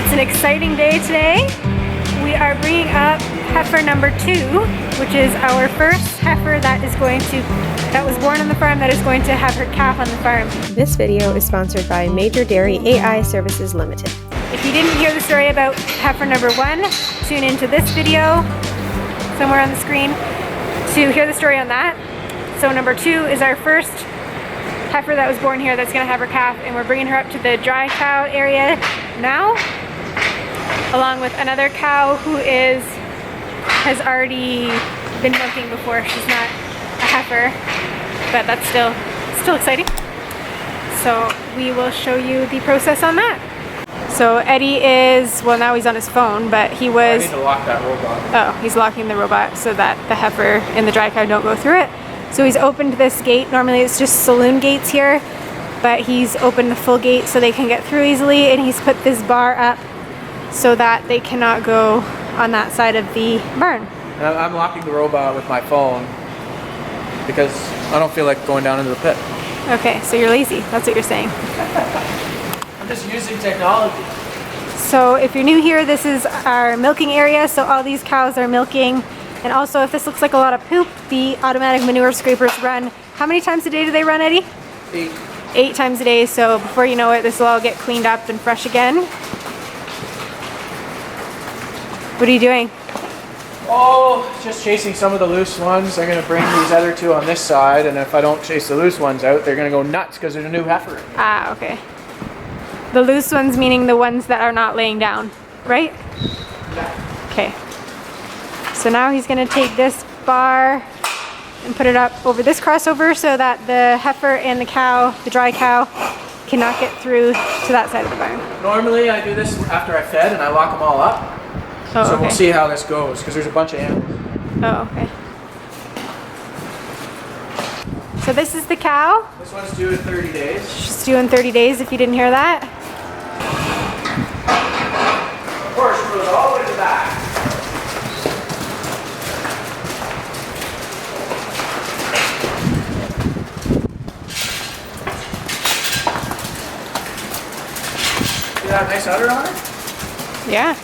It's an exciting day today. We are bringing up heifer number 2, which is our first heifer that was born on the farm that is going to have her calf on the farm. This video is sponsored by Major Dairy AI Services Limited. If you didn't hear the story about heifer number 1, tune into this video somewhere on the screen to hear the story on that. So number 2 is our first heifer that was born here that's going to have her calf, and we're bringing her up to the dry cow area now, along with another cow who has already been milking before. She's not a heifer, but that's still exciting. So we will show you the process on that. So Eddie is, well, now he's on his phone, but he was... I need to lock that robot. Oh, he's locking the robot so that the heifer and the dry cow don't go through it. So he's opened this gate. Normally it's just saloon gates here, but he's opened the full gate so they can get through easily, and he's put this bar up so that they cannot go on that side of the barn. And I'm locking the robot with my phone because I don't feel like going down into the pit. Okay, so you're lazy. That's what you're saying. I'm just using technology. So if you're new here, this is our milking area. So all these cows are milking. And also, if this looks like a lot of poop, the automatic manure scrapers run. How many times a day do they run, Eddie? 8. 8 times a day. So before you know it, this will all get cleaned up and fresh again. What are you doing? Oh, just chasing some of the loose ones. I'm going to bring these other 2 on this side, and if I don't chase the loose ones out, they're going to go nuts because there's a new heifer. Ah, okay. The loose ones meaning the ones that are not laying down, right? Yeah. Okay. So now he's going to take this bar and put it up over this crossover so that the heifer and the cow, the dry cow, cannot get through to that side of the barn. Normally I do this after I fed and I lock them all up. Oh, so okay. we'll see how this goes because there's a bunch of animals. Oh, okay. So this is the cow. This one's due in 30 days. She's due in 30 days if you didn't hear that. Of course, it goes all the way to the back. See that nice udder on her? Yeah.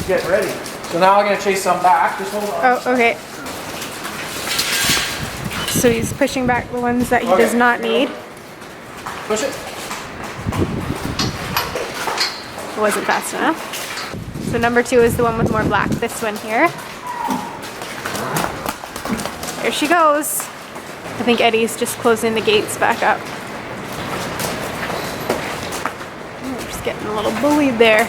Get ready. So now I'm going to chase some back. Just hold on. Oh, okay. So he's pushing back the ones that he does not need. Push it. It wasn't fast enough. So number 2 is the one with more black. This one here. There she goes. I think Eddie's just closing the gates back up. We're just getting a little bullied there.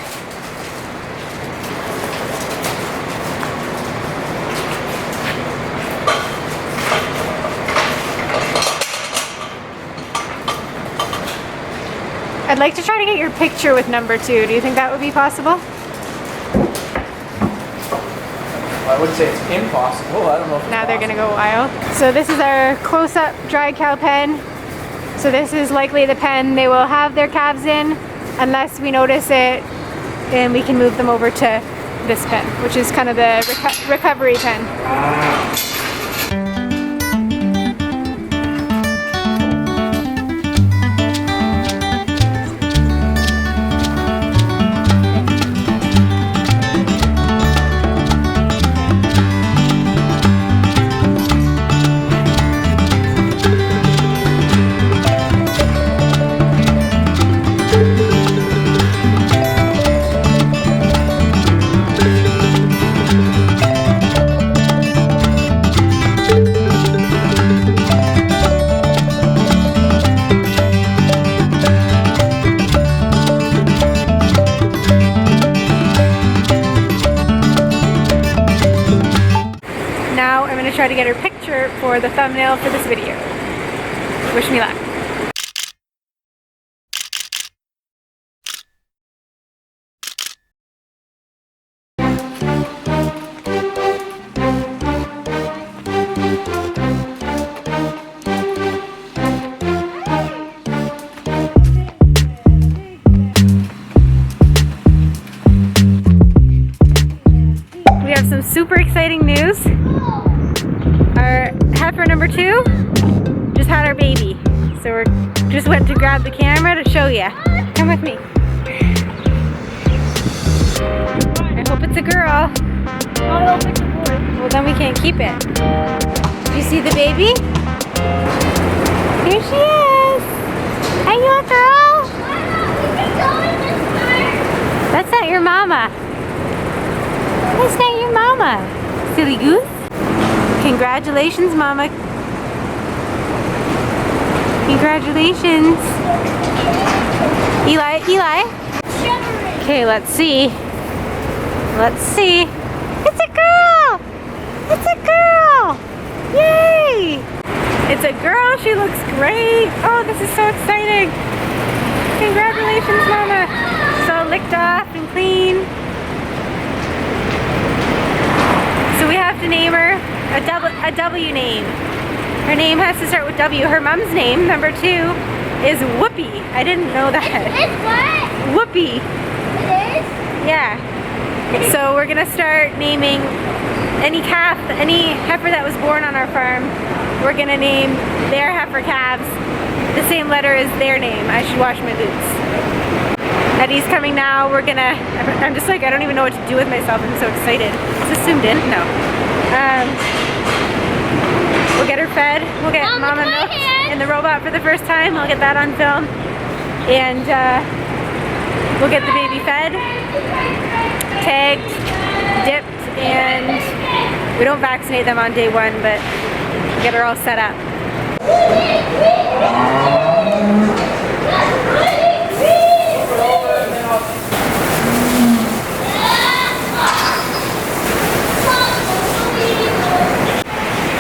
I'd like to try to get your picture with number 2. Do you think that would be possible? Well, I wouldn't say it's impossible. I don't know if it's Now they're going to possible. go wild. So this is our close-up dry cow pen. So this is likely the pen they will have their calves in unless we notice it and we can move them over to this pen, which is kind of the recovery pen. Now I'm going to try to get her picture for the thumbnail for this video. Wish me luck. We have some super exciting news. Our heifer number 2 just had our baby. So we're just went to grab the camera to show you. Come with me. a girl. I don't think it's a boy. Well, then we can't keep it. Do you see the baby? Here she is. Are you a girl? That's not your mama. That's not your mama. Silly goose. Congratulations, mama. Congratulations. Eli. Okay, let's see. Let's see. It's a girl! It's a girl! Yay! It's a girl. She looks great. Oh, this is so exciting. Congratulations, mama. She's all licked off and clean. So we have to name her a W name. Her name has to start with W. Her mom's name, number 2, is Whoopi. I didn't know that. It's what? Whoopi. It is? Yeah. So we're gonna start naming any calf, any heifer that was born on our farm. We're gonna name their heifer calves the same letter as their name. I should wash my boots. Eddy's coming now. I'm just like, I don't even know what to do with myself. I'm so excited. Is this zoomed in? No. We'll get her fed. We'll get Mama milked in the robot for the first time. I'll get that on film. And we'll get the baby fed, tagged, dipped, and we don't vaccinate them on day 1, but we'll get her all set up.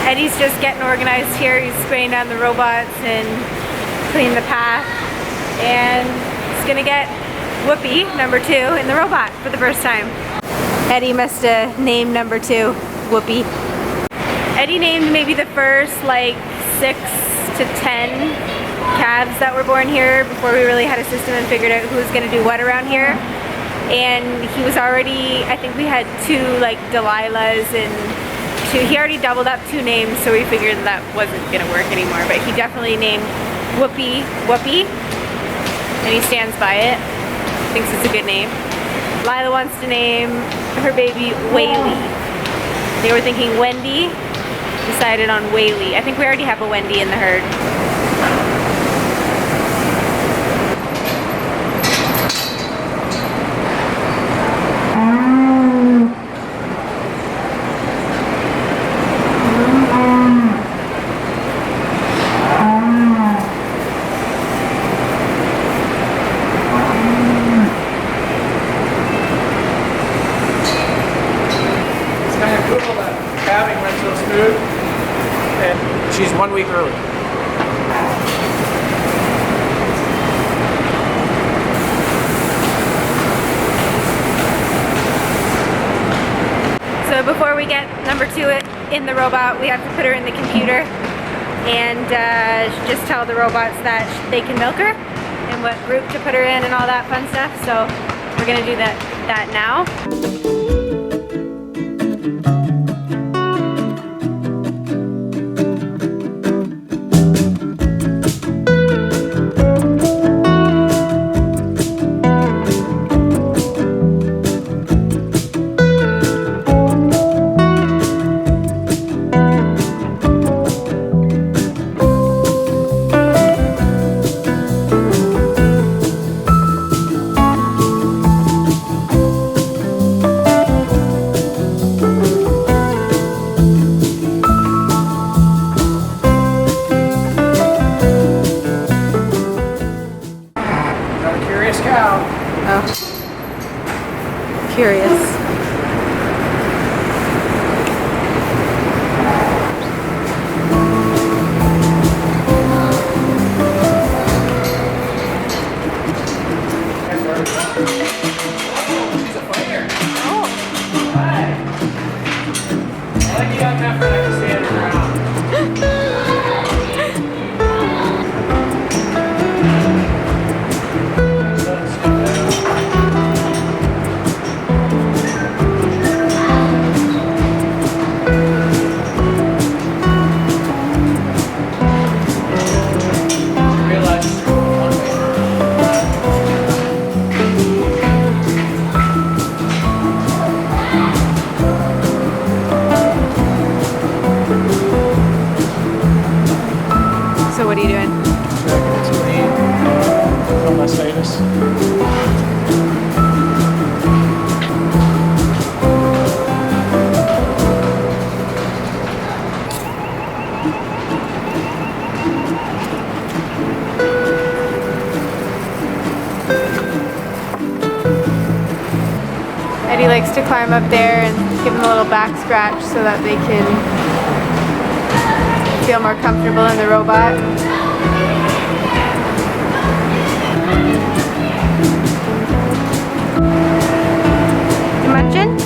Eddy's just getting organized here. He's spraying down the robots and cleaning the path. And he's gonna get Whoopi, number 2, in the robot for the first time. Eddy must have named number 2 Whoopi. Eddy named maybe the first like 6 to 10 calves that were born here before we really had a system and figured out who was gonna do what around here. And he was already, I think we had 2 like Delilahs and he already doubled up 2 names, so we figured that wasn't gonna work anymore. But he definitely named Whoopi, and he stands by it. Thinks it's a good name. Lila wants to name her baby Whaley. They were thinking Wendy, decided on Whaley. I think we already have a Wendy in the herd. Calving went so smooth, and she's 1 week early. So before we get number 2 in the robot, we have to put her in the computer and just tell the robots that they can milk her and what group to put her in and all that fun stuff. So we're gonna do that now. Cow. Oh. Curious. She's a fighter. Oh. Hi. I like you got enough that I can stand around. Eddie likes to climb up there and give them a little back scratch so that they can feel more comfortable in the robot. You munching?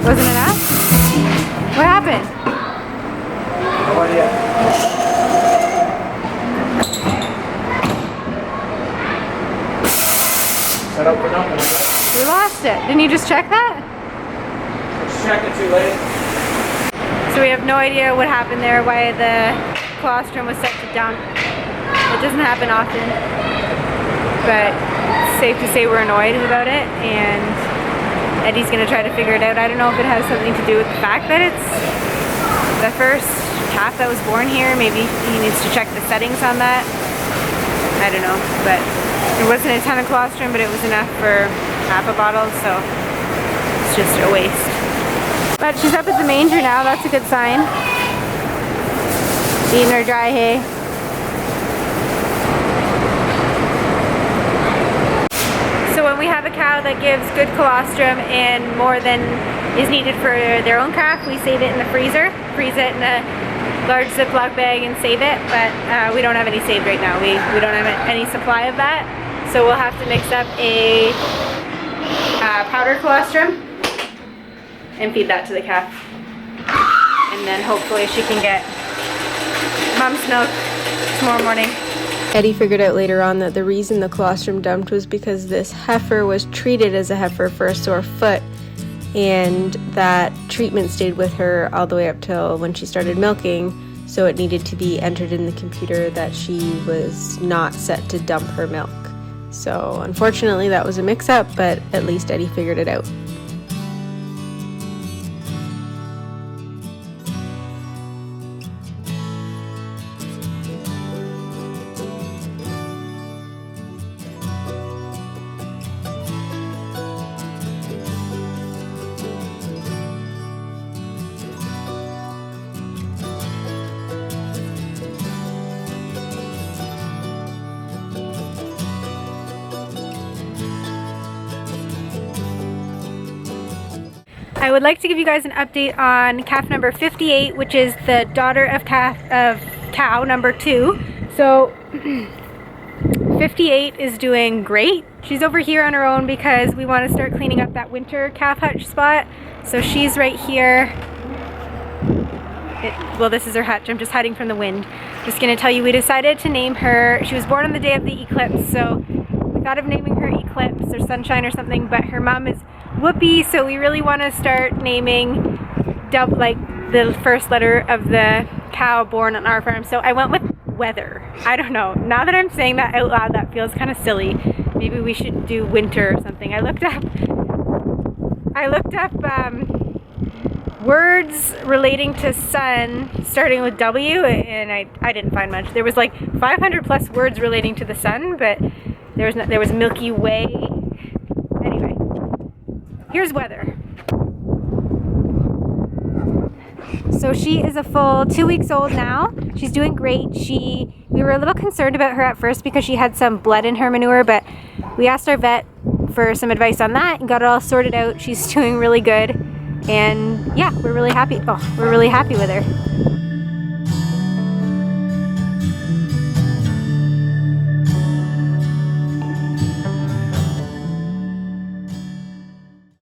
Wasn't enough? What happened? No idea. Set up for nothing, I guess. We lost it. Didn't you just check that? Just checked it too late. So we have no idea what happened there, why the colostrum was set to dump. It doesn't happen often, but it's safe to say we're annoyed about it, and Eddie's gonna try to figure it out. I don't know if it has something to do with the fact that it's the first calf that was born here. Maybe he needs to check the settings on that. I don't know, but there wasn't a ton of colostrum, but it was enough for half a bottle, so it's just a waste. But she's up at the manger now, that's a good sign. Eating her dry hay. So when we have a cow that gives good colostrum and more than is needed for their own calf, we save it in the freezer, freeze it in a large Ziploc bag and save it, but we don't have any saved right now. We don't have any supply of that, so we'll have to mix up a powdered colostrum and feed that to the calf. And then hopefully she can get mom's milk tomorrow morning. Eddie figured out later on that the reason the colostrum dumped was because this heifer was treated as a heifer for a sore foot, and that treatment stayed with her all the way up till when she started milking, so it needed to be entered in the computer that she was not set to dump her milk. So unfortunately that was a mix-up, but at least Eddie figured it out. I would like to give you guys an update on calf number 58, which is the daughter of cow number 2. So 58 is doing great. She's over here on her own because we want to start cleaning up that winter calf hutch spot. So she's right here. Well, this is her hutch. I'm just hiding from the wind. Just going to tell you, we decided to name her. She was born on the day of the eclipse, so we thought of naming her Eclipse or Sunshine or something, but her mom is Whoopi, so we really want to start naming like the first letter of the cow born on our farm. So I went with Weather. I don't know. Now that I'm saying that out loud, that feels kind of silly. Maybe we should do Winter or something. I looked up words relating to sun starting with W, and I didn't find much. There was like 500 plus words relating to the sun, but there was Milky Way. Anyway, here's Weather. So she is a full 2 weeks old now. She's doing great. We were a little concerned about her at first because she had some blood in her manure, but we asked our vet for some advice on that and got it all sorted out. She's doing really good. And yeah, we're really happy. Oh, we're really happy with her.